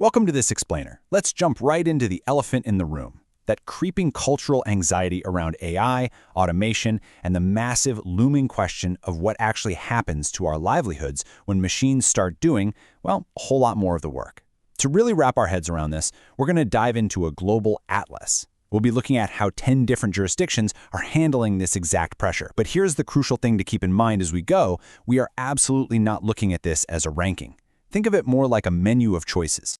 Welcome to this explainer. Let's jump right into the elephant in the room, that creeping cultural anxiety around AI, automation, and the massive looming question of what actually happens to our livelihoods when machines start doing, well, a whole lot more of the work. To really wrap our heads around this, we're going to dive into a global atlas. We'll be looking at how 10 different jurisdictions are handling this exact pressure. But here's the crucial thing to keep in mind as we go. We are absolutely not looking at this as a ranking. Think of it more like a menu of choices.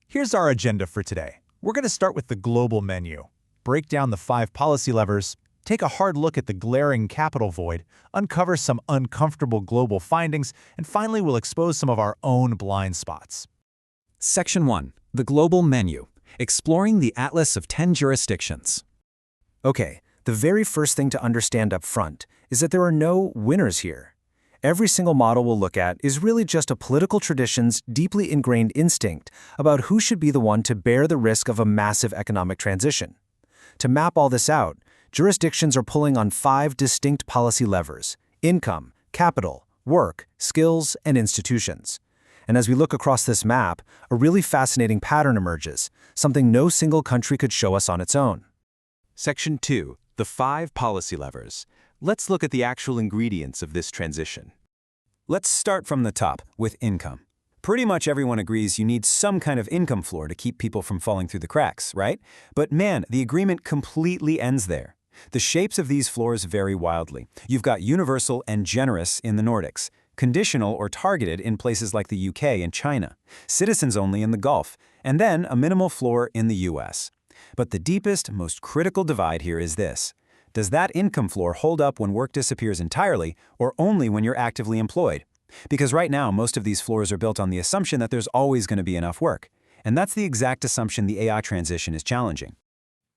Here's our agenda for today. We're going to start with the global menu, break down the 5 policy levers, take a hard look at the glaring capital void, uncover some uncomfortable global findings, and finally we'll expose some of our own blind spots. Section 1. The Global Menu. Exploring the Atlas of 10 Jurisdictions. Okay, the very first thing to understand up front is that there are no winners here. Every single model we'll look at is really just a political tradition's deeply ingrained instinct about who should be the one to bear the risk of a massive economic transition. To map all this out, jurisdictions are pulling on 5 distinct policy levers: income, capital, work, skills, and institutions. And as we look across this map, a really fascinating pattern emerges, something no single country could show us on its own. Section 2. The 5 policy levers. Let's look at the actual ingredients of this transition. Let's start from the top, with income. Pretty much everyone agrees you need some kind of income floor to keep people from falling through the cracks, right? But man, the agreement completely ends there. The shapes of these floors vary wildly. You've got universal and generous in the Nordics, conditional or targeted in places like the UK and China, citizens only in the Gulf, and then a minimal floor in the US. But the deepest, most critical divide here is this. Does that income floor hold up when work disappears entirely, or only when you're actively employed? Because right now, most of these floors are built on the assumption that there's always going to be enough work. And that's the exact assumption the AI transition is challenging.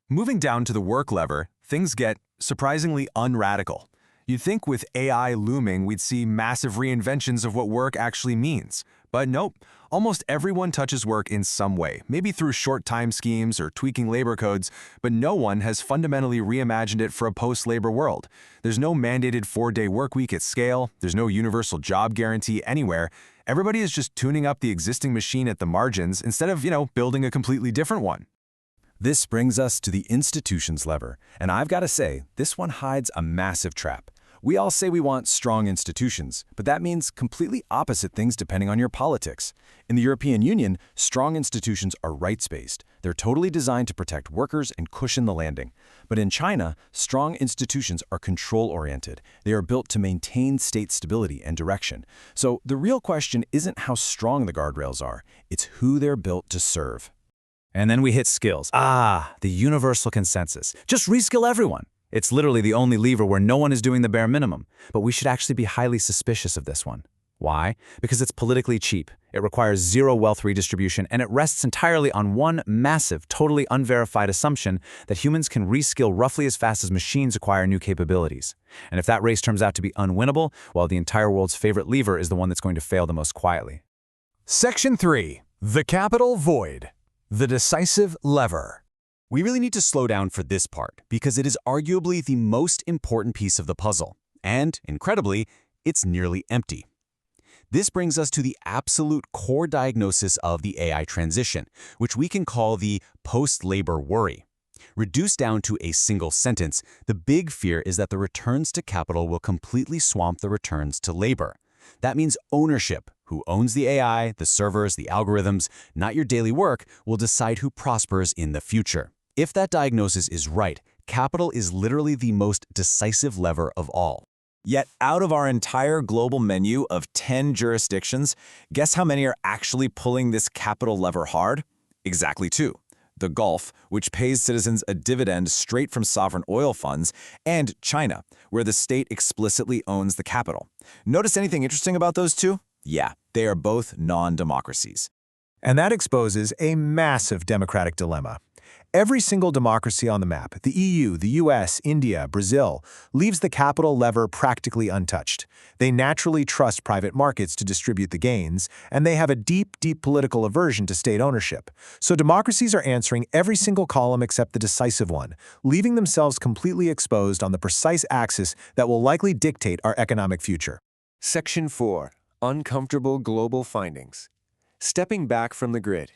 Moving down to the work lever, things get surprisingly unradical. You'd think with AI looming, we'd see massive reinventions of what work actually means. But nope, almost everyone touches work in some way, maybe through short time schemes or tweaking labor codes, but no one has fundamentally reimagined it for a post-labor world. There's no mandated 4-day work week at scale, there's no universal job guarantee anywhere. Everybody is just tuning up the existing machine at the margins instead of, building a completely different one. This brings us to the institutions lever, and I've got to say, this one hides a massive trap. We all say we want strong institutions, but that means completely opposite things depending on your politics. In the European Union, strong institutions are rights-based. They're totally designed to protect workers and cushion the landing. But in China, strong institutions are control-oriented. They are built to maintain state stability and direction. So the real question isn't how strong the guardrails are, it's who they're built to serve. And then we hit skills. The universal consensus. Just reskill everyone. It's literally the only lever where no one is doing the bare minimum. But we should actually be highly suspicious of this one. Why? Because it's politically cheap. It requires zero wealth redistribution, and it rests entirely on one massive, totally unverified assumption that humans can reskill roughly as fast as machines acquire new capabilities. And if that race turns out to be unwinnable, well, the entire world's favorite lever is the one that's going to fail the most quietly. Section 3. The capital void. The decisive lever. We really need to slow down for this part because it is arguably the most important piece of the puzzle. And, incredibly, it's nearly empty. This brings us to the absolute core diagnosis of the AI transition, which we can call the post-labor worry. Reduced down to a single sentence, the big fear is that the returns to capital will completely swamp the returns to labor. That means ownership. Who owns the AI, the servers, the algorithms, not your daily work, will decide who prospers in the future. If that diagnosis is right, capital is literally the most decisive lever of all. Yet out of our entire global menu of 10 jurisdictions, guess how many are actually pulling this capital lever hard? Exactly 2. The Gulf, which pays citizens a dividend straight from sovereign oil funds, and China, where the state explicitly owns the capital. Notice anything interesting about those two? Yeah, they are both non-democracies. And that exposes a massive democratic dilemma. Every single democracy on the map, the EU, the US, India, Brazil, leaves the capital lever practically untouched. They naturally trust private markets to distribute the gains, and they have a deep political aversion to state ownership. So democracies are answering every single column except the decisive one, leaving themselves completely exposed on the precise axis that will likely dictate our economic future. Section 4. Uncomfortable global findings. Stepping back from the grid.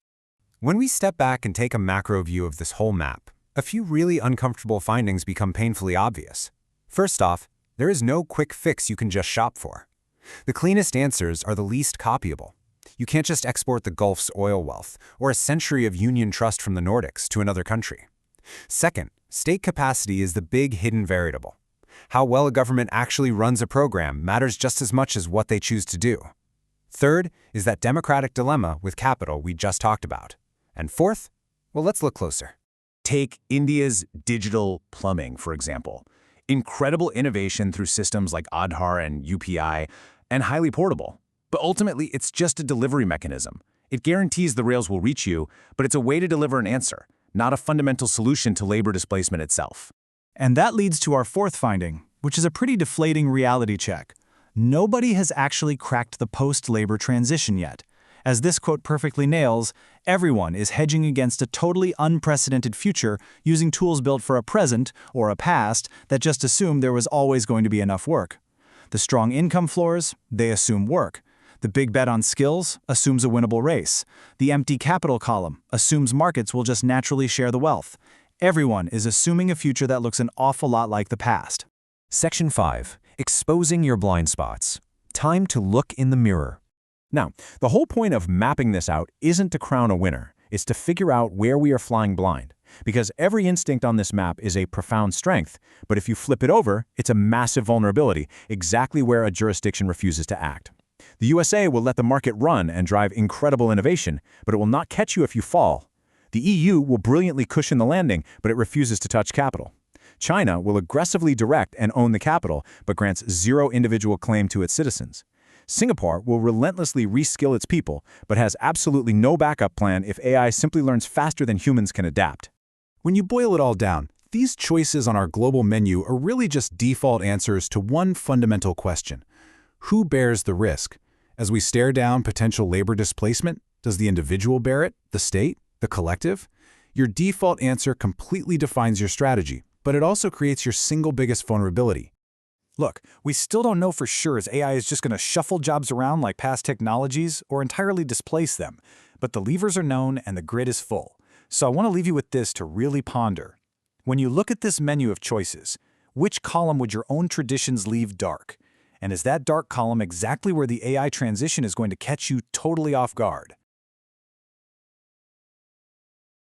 When we step back and take a macro view of this whole map, a few really uncomfortable findings become painfully obvious. First off, there is no quick fix you can just shop for. The cleanest answers are the least copyable. You can't just export the Gulf's oil wealth or a century of union trust from the Nordics to another country. Second, state capacity is the big hidden variable. How well a government actually runs a program matters just as much as what they choose to do. Third is that democratic dilemma with capital we just talked about. And fourth, well, let's look closer. Take India's digital plumbing, for example. Incredible innovation through systems like Aadhaar and UPI, and highly portable. But ultimately, it's just a delivery mechanism. It guarantees the rails will reach you, but it's a way to deliver an answer, not a fundamental solution to labor displacement itself. And that leads to our fourth finding, which is a pretty deflating reality check. Nobody has actually cracked the post-labor transition yet. As this quote perfectly nails, everyone is hedging against a totally unprecedented future using tools built for a present or a past that just assumed there was always going to be enough work. The strong income floors, they assume work. The big bet on skills assumes a winnable race. The empty capital column assumes markets will just naturally share the wealth. Everyone is assuming a future that looks an awful lot like the past. Section 5. Exposing your blind spots. Time to look in the mirror. Now, the whole point of mapping this out isn't to crown a winner. It's to figure out where we are flying blind. Because every instinct on this map is a profound strength, but if you flip it over, it's a massive vulnerability, exactly where a jurisdiction refuses to act. The USA will let the market run and drive incredible innovation, but it will not catch you if you fall. The EU will brilliantly cushion the landing, but it refuses to touch capital. China will aggressively direct and own the capital, but grants zero individual claim to its citizens. Singapore will relentlessly reskill its people, but has absolutely no backup plan if AI simply learns faster than humans can adapt. When you boil it all down, these choices on our global menu are really just default answers to one fundamental question. Who bears the risk? As we stare down potential labor displacement, does the individual bear it, the state, the collective? Your default answer completely defines your strategy, but it also creates your single biggest vulnerability. Look, we still don't know for sure as AI is just going to shuffle jobs around like past technologies or entirely displace them, but the levers are known and the grid is full. So I want to leave you with this to really ponder. When you look at this menu of choices, which column would your own traditions leave dark? And is that dark column exactly where the AI transition is going to catch you totally off guard?